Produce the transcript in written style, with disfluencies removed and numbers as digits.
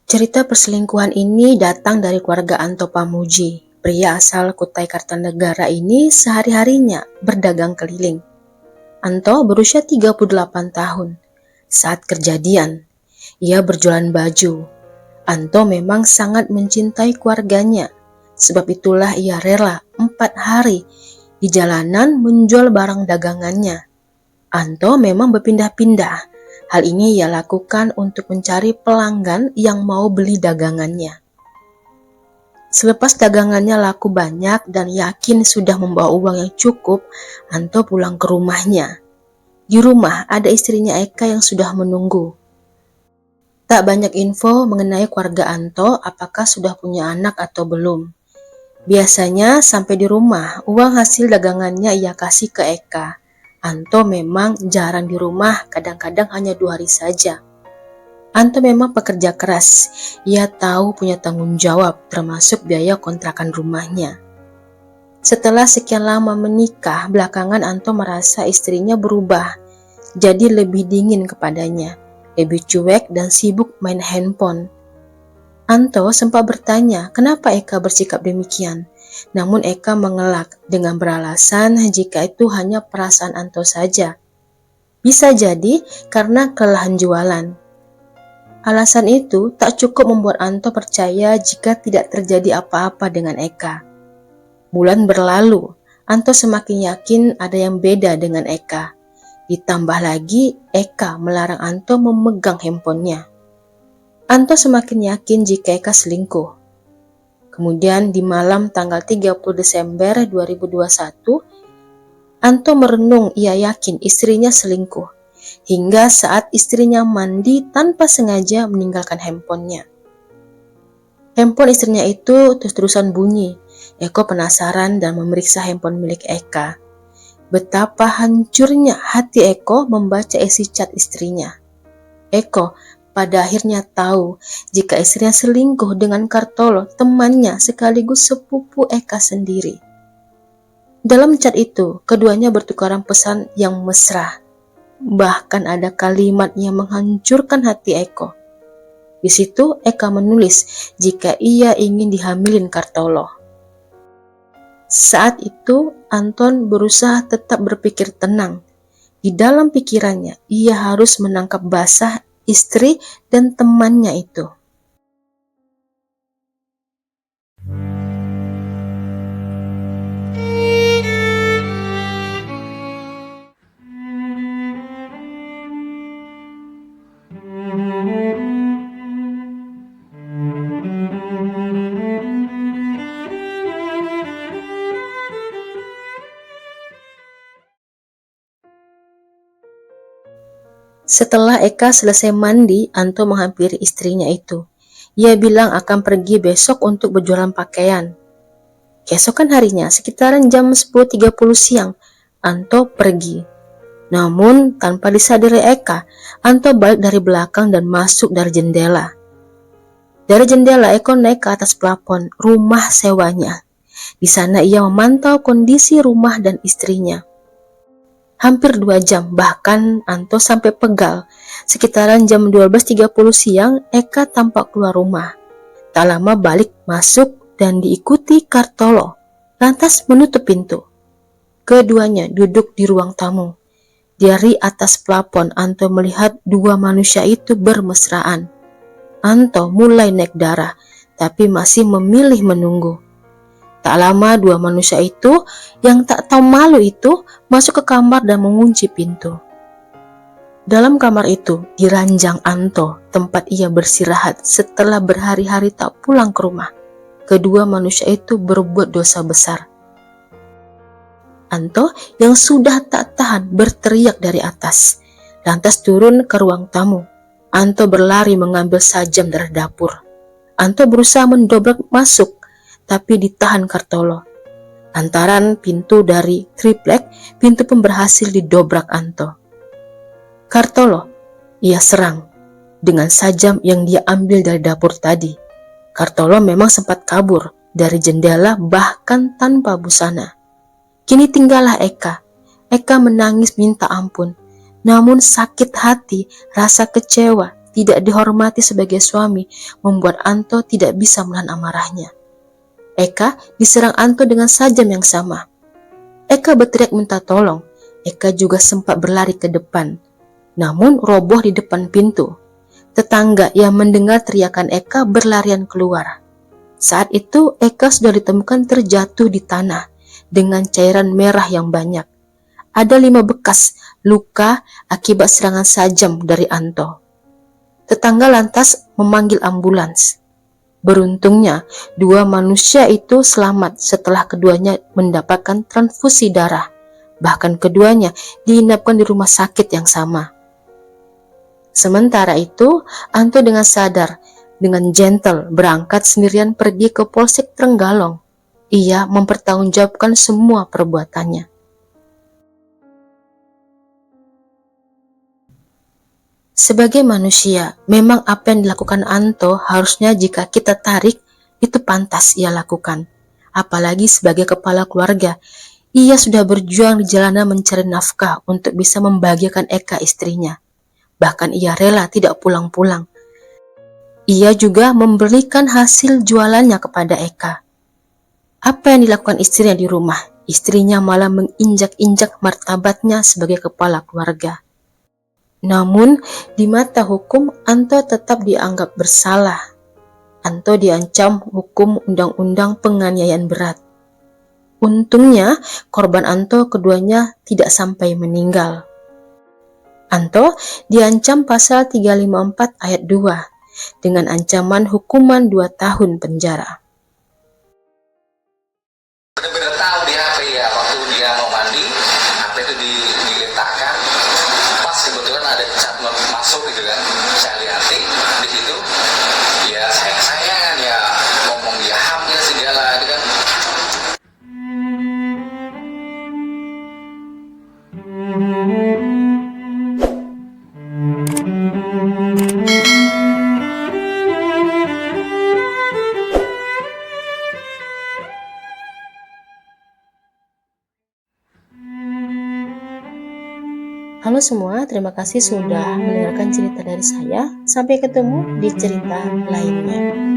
Cerita perselingkuhan ini datang dari keluarga Anto Pamuji. Pria asal Kutai Kartanegara ini sehari-harinya berdagang keliling. Anto berusia 38 tahun. Saat kejadian, ia berjualan baju. Anto memang sangat mencintai keluarganya. Sebab itulah ia rela 4 hari di jalanan menjual barang dagangannya. Anto memang berpindah-pindah. Hal ini ia lakukan untuk mencari pelanggan yang mau beli dagangannya. Selepas dagangannya laku banyak dan yakin sudah membawa uang yang cukup, Anto pulang ke rumahnya. Di rumah ada istrinya Eka yang sudah menunggu. Tak banyak info mengenai keluarga Anto, apakah sudah punya anak atau belum. Biasanya sampai di rumah, uang hasil dagangannya ia kasih ke Eka. Anto memang jarang di rumah, kadang-kadang hanya 2 hari saja. Anto memang pekerja keras, ia tahu punya tanggung jawab termasuk biaya kontrakan rumahnya. Setelah sekian lama menikah, belakangan Anto merasa istrinya berubah, jadi lebih dingin kepadanya, lebih cuek dan sibuk main handphone. Anto sempat bertanya kenapa Eka bersikap demikian. Namun Eka mengelak dengan beralasan jika itu hanya perasaan Anto saja. Bisa jadi karena kelelahan jualan. Alasan itu tak cukup membuat Anto percaya jika tidak terjadi apa-apa dengan Eka. Bulan berlalu, Anto semakin yakin ada yang beda dengan Eka. Ditambah lagi Eka melarang Anto memegang handphonenya. Anto semakin yakin jika Eka selingkuh. Kemudian di malam tanggal 30 Desember 2021, Anto merenung ia yakin istrinya selingkuh. Hingga saat istrinya mandi tanpa sengaja meninggalkan handphonenya. Handphone istrinya itu terus-terusan bunyi. Eko penasaran dan memeriksa handphone milik Eka. Betapa hancurnya hati Eko membaca isi chat istrinya. Eko pada akhirnya tahu jika istrinya selingkuh dengan Kartolo, temannya sekaligus sepupu Eka sendiri. Dalam chat itu, keduanya bertukaran pesan yang mesra. Bahkan ada kalimat yang menghancurkan hati Eko. Di situ Eka menulis jika ia ingin dihamilin Kartolo. Saat itu Anton berusaha tetap berpikir tenang. Di dalam pikirannya ia harus menangkap basah istri dan temannya itu. Setelah Eka selesai mandi, Anto menghampiri istrinya itu. Ia bilang akan pergi besok untuk berjualan pakaian. Keesokan harinya, sekitaran jam 10.30 siang, Anto pergi. Namun, tanpa disadari Eka, Anto balik dari belakang dan masuk dari jendela. Dari jendela, Eko naik ke atas plafon rumah sewanya. Di sana ia memantau kondisi rumah dan istrinya. Hampir 2 jam, bahkan Anto sampai pegal. Sekitaran jam 12.30 siang, Eka tampak keluar rumah. Tak lama balik masuk dan diikuti Kartolo, lantas menutup pintu. Keduanya duduk di ruang tamu. Dari atas plafon, Anto melihat 2 manusia itu bermesraan. Anto mulai naik darah, tapi masih memilih menunggu. Tak lama 2 manusia itu yang tak tahu malu itu masuk ke kamar dan mengunci pintu. Dalam kamar itu, di ranjang Anto, tempat ia bersirahat setelah berhari-hari tak pulang ke rumah, kedua manusia itu berbuat dosa besar. Anto yang sudah tak tahan berteriak dari atas, lantas turun ke ruang tamu. Anto berlari mengambil sajam dari dapur. Anto berusaha mendobrak masuk, tapi ditahan Kartolo. Lantaran pintu dari triplek, pintu pun berhasil didobrak Anto. Kartolo, ia serang dengan sajam yang dia ambil dari dapur tadi. Kartolo memang sempat kabur dari jendela bahkan tanpa busana. Kini tinggallah Eka. Eka menangis minta ampun. Namun sakit hati, rasa kecewa tidak dihormati sebagai suami membuat Anto tidak bisa menahan amarahnya. Eka diserang Anto dengan sajam yang sama. Eka berteriak minta tolong. Eka juga sempat berlari ke depan, namun roboh di depan pintu. Tetangga yang mendengar teriakan Eka berlarian keluar. Saat itu Eka sudah ditemukan terjatuh di tanah dengan cairan merah yang banyak. Ada 5 bekas luka akibat serangan sajam dari Anto. Tetangga lantas memanggil ambulans. Beruntungnya, 2 manusia itu selamat setelah keduanya mendapatkan transfusi darah. Bahkan keduanya diinapkan di rumah sakit yang sama. Sementara itu, Anto dengan sadar, dengan gentle berangkat sendirian pergi ke Polsek Trenggalong. Ia mempertanggungjawabkan semua perbuatannya. Sebagai manusia, memang apa yang dilakukan Anto harusnya jika kita tarik, itu pantas ia lakukan. Apalagi sebagai kepala keluarga, ia sudah berjuang di jalanan mencari nafkah untuk bisa membahagiakan Eka istrinya. Bahkan ia rela tidak pulang-pulang. Ia juga memberikan hasil jualannya kepada Eka. Apa yang dilakukan istrinya di rumah? Istrinya malah menginjak-injak martabatnya sebagai kepala keluarga. Namun, di mata hukum, Anto tetap dianggap bersalah. Anto diancam hukum undang-undang penganiayaan berat. Untungnya, korban Anto keduanya tidak sampai meninggal. Anto diancam pasal 354 ayat 2 dengan ancaman hukuman 2 tahun penjara. Benar-benar tahu di HP ya, waktu dia mau mandi, HP itu diletakkan, pas kebetulan ada chat masuk gitu kan, saya lihatin di situ, ya sayang-sayangan ya, ngomong dia hamil segala gitu kan. Halo semua, terima kasih sudah mendengarkan cerita dari saya. Sampai ketemu di cerita lainnya.